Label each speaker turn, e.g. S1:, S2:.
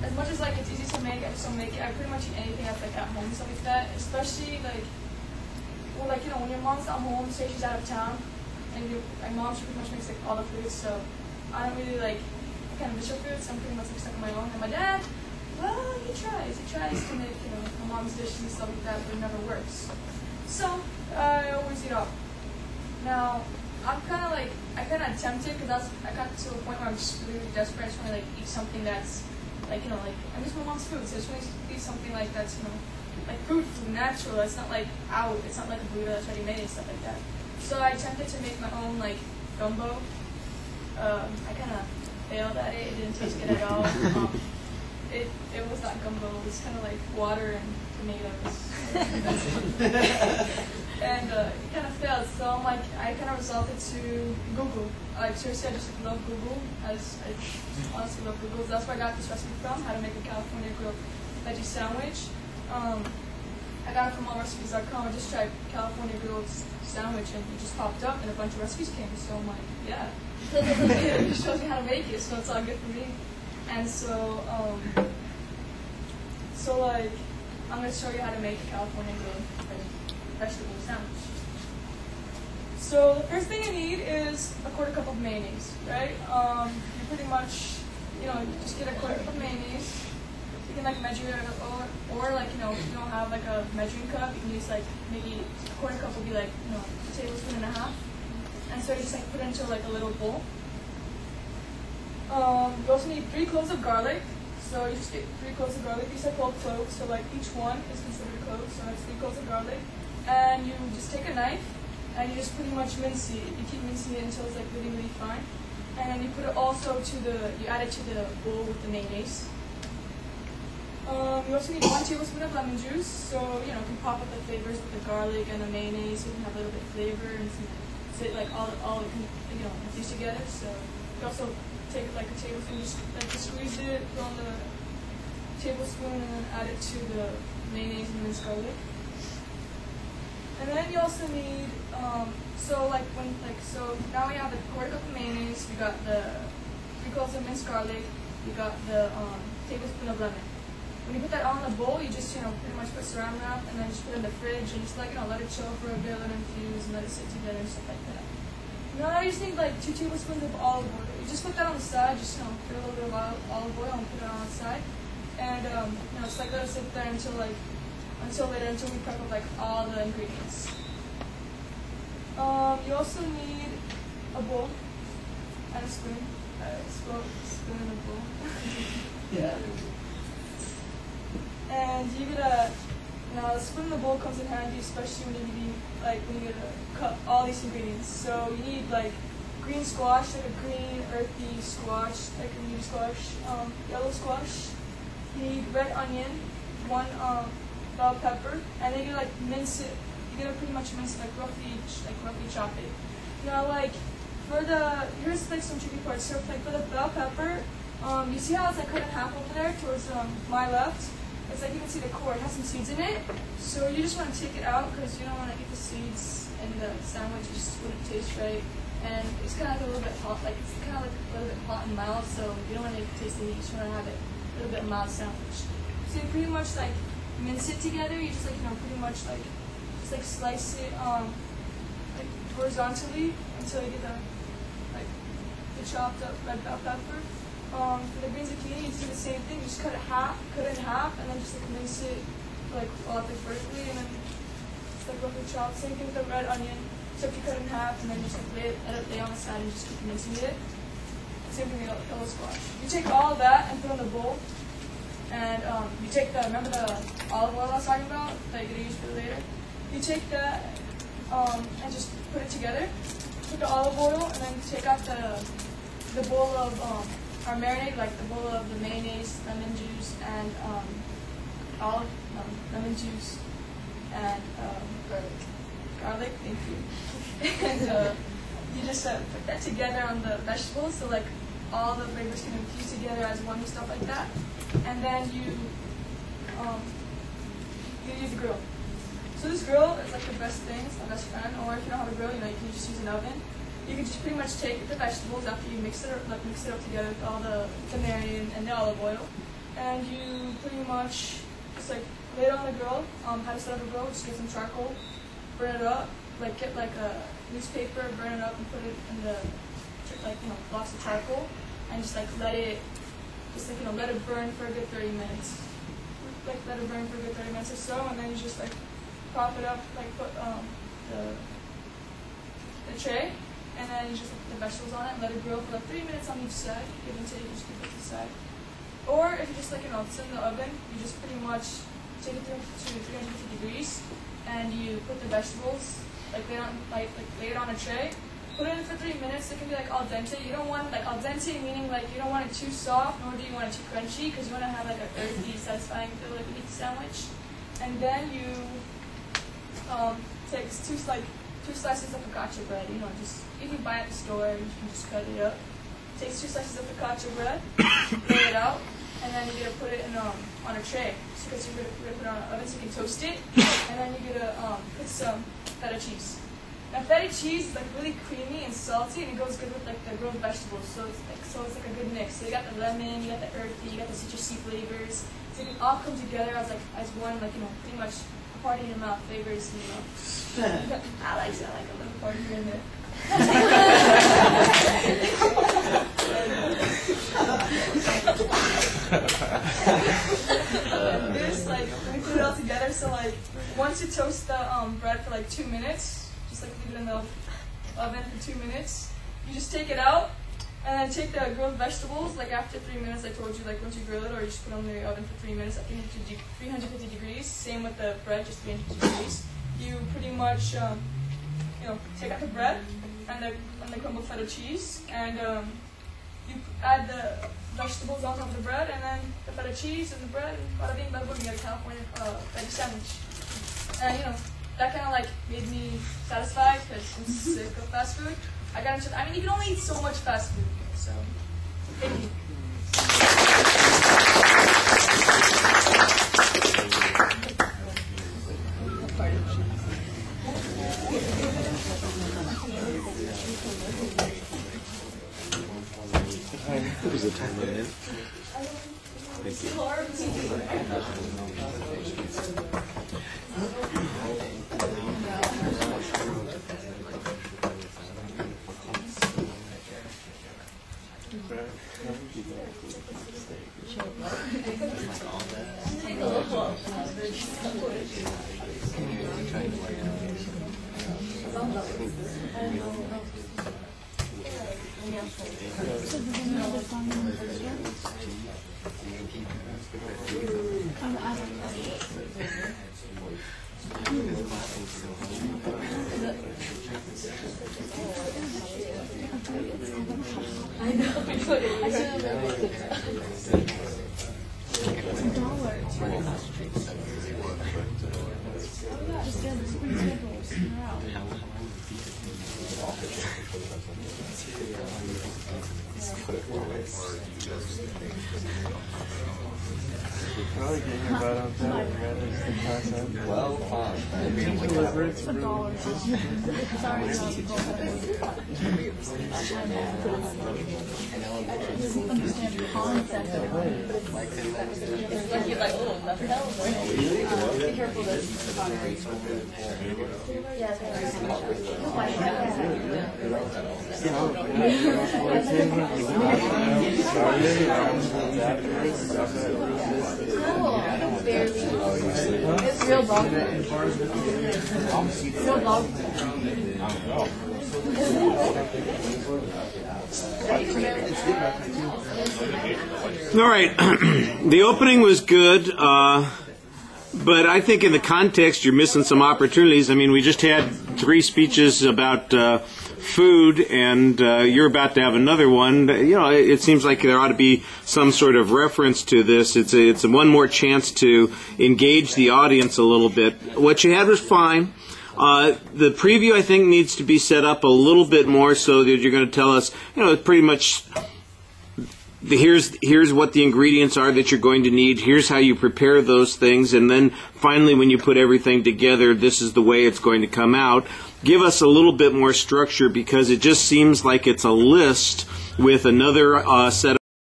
S1: as much as like it's easy to make, I just don't make it. I pretty much eat anything that's like at home and stuff like that. Especially like, well, like when your mom's not home, say she's out of town, and my mom, she pretty much makes like all the foods, so I don't really like kind of miss her foods. I'm pretty much like stuck on my own. And my dad, well, he tries to make my mom's dishes and stuff like that, but it never works. So I always eat off. Now I'm kind of tempted because I got to a point where I'm just really desperate. I just want to like eat something that's like I miss my mom's food, so I just want to eat something like that's like food, natural. It's not like out. It's not like a burrito that's already made and stuff like that. So I attempted to make my own like gumbo. I kind of failed at it. It didn't taste good at all. It was not gumbo. It was kind of like water and tomatoes. And it kind of failed. So I'm like, I kind of resorted to Google. Like seriously, I just love Google. I honestly love Google. That's where I got this recipe from, how to make a California grilled veggie sandwich. I got it from allrecipes.com. I just tried California grilled sandwich and it just popped up and a bunch of recipes came. So I'm like, yeah. It just shows me how to make it, so it's all good for me. And so, like, I'm going to show you how to make a California grilled vegetable sandwich. So the first thing you need is a quarter cup of mayonnaise, right? You pretty much, just get a quarter cup of mayonnaise. You can like measure it, or like, if you don't have like a measuring cup, you can use like maybe a quarter cup would be like, a tablespoon and a half. And so you just like put it into like a little bowl. You also need 3 cloves of garlic. So you just get 3 cloves of garlic. These are called cloves, so like each one is considered a clove. So that's 3 cloves of garlic. And you just take a knife and you just pretty much mince it. You keep mincing it until it's like really, really fine. And then you put it also you add it to the bowl with the mayonnaise. You also need 1 tablespoon of lemon juice. So you can pop up the flavors with the garlic and the mayonnaise. So you can have a little bit of flavor and like all infused together. So you also take like a tablespoon, just squeeze it, put on the tablespoon, and then add it to the mayonnaise and minced garlic. And then you also need so now we have a quarter cup of mayonnaise. We got the 3 cloves of minced garlic. We got the tablespoon of lemon. When you put that all in a bowl, you just pretty much put saran wrap and then just put it in the fridge and just let it chill for a bit, let it infuse, and let it sit together and stuff like that. Now you just need like 2 tablespoons of olive oil. You just put that on the side, just put a little bit of olive oil and put it on the side, and just like let it sit there until we prep up like all the ingredients. You also need a bowl and a spoon. Spoon and a bowl.
S2: Yeah.
S1: And now the spoon and the bowl comes in handy, especially when you need to cut all these ingredients. So you need like green squash, like a green earthy squash, like a medium squash, yellow squash. You need red onion, 1 bell pepper, and then you mince it. You gotta pretty much mince it, roughly chop it. Now here's some tricky parts. So for the bell pepper, you see how it's cut in half over there towards my left? It's like you can see the core, it has some seeds in it. So you just want to take it out because you don't want to eat the seeds in the sandwich, it just wouldn't taste right. And it's kind of a little bit hot, it's kind of a little bit hot and mild, so you don't want to taste the meat, you just want to have it a little bit mild sandwich. So you pretty much mince it together, you just pretty much slice it horizontally until you get the chopped up red bell pepper. For the green zucchini, you do the same thing. You just cut it in half, and then just mince it vertically, and then just roughly chopped. Same thing with the red onion. Except you cut it in half, and then just let it lay on the side, and just keep mincing it. Same thing with the yellow squash. You take all of that and put it in the bowl, and you take remember the olive oil I was talking about that you're gonna use for later. You take that and just put it together. Put the olive oil, and then take out the bowl of our marinade, the bowl of the mayonnaise, lemon juice, and lemon juice, and garlic, thank you. And you just put that together on the vegetables, so all the flavors can infuse together as one and stuff like that. And then you use the grill. So this grill is the best thing, it's my best friend. Or if you don't have a grill, you can just use an oven. you can just pretty much take the vegetables after you mix it up together with all the marinade and the olive oil, and you pretty much just like lay it on the grill. How to set up a grill? Just get some charcoal, burn it up, like get like a newspaper, burn it up, and put it in the blocks of charcoal, and just like let it burn for a good 30 minutes. Like let it burn for a good 30 minutes or so, and then you just like prop it up, like put the tray, and then you just put the vegetables on it and let it grill for like 3 minutes on each side. Give and take, you just keep it to the side. Or if you just it's in the oven, you just pretty much take it to 350 degrees, and you put the vegetables lay it on a tray. Put it in for 3 minutes. It can be like al dente. You don't want al dente, meaning like you don't want it too soft, nor do you want it too crunchy, because you want to have like an earthy, satisfying feel like a meat sandwich. And then you take two slices of focaccia bread. Just if you buy at the store, you can just cut it up. Take 2 slices of focaccia bread, lay it out, and then you're gonna put it in on a tray, because you're gonna put it on an oven so you can toast it. And then you're gonna put some feta cheese. Now feta cheese is like really creamy and salty, and it goes good with like the grilled vegetables. So it's like a good mix. So you got the lemon, you got the earthy, you got the citrusy flavors. So it can all come together as one pretty much a party in your mouth flavors. I like a little party here and there. And this we put it all together. So once you toast the bread for 2 minutes. Just leave it in the oven for 2 minutes. You just take it out, and then take the grilled vegetables. After 3 minutes, I told you, once you grill it, or you just put it in the oven for 3 minutes at 350 degrees. Same with the bread, just 350 degrees. You pretty much, take out the bread and the crumbled feta cheese, and you add the vegetables on top of the bread, and then the feta cheese and the bread, and bada bing, bada boom, you got a California veggie sandwich. And that kind of made me satisfied, because I'm sick of fast food. You can only eat so much fast food, so thank you.
S2: What was the time on it? Thank you.
S3: Well, fine.
S4: It's real dog. Real dog.
S2: All right. The opening was good, but I think in the context you're missing some opportunities. I mean, we just had 3 speeches about food, and you're about to have another one. It seems like there ought to be some sort of reference to this. It's one more chance to engage the audience a little bit. What you had was fine. The preview, I think, needs to be set up a little bit more so that you're going to tell us, pretty much here's what the ingredients are that you're going to need. Here's how you prepare those things, and then finally, when you put everything together, this is the way it's going to come out. Give us a little bit more structure, because it just seems like it's a list with another set of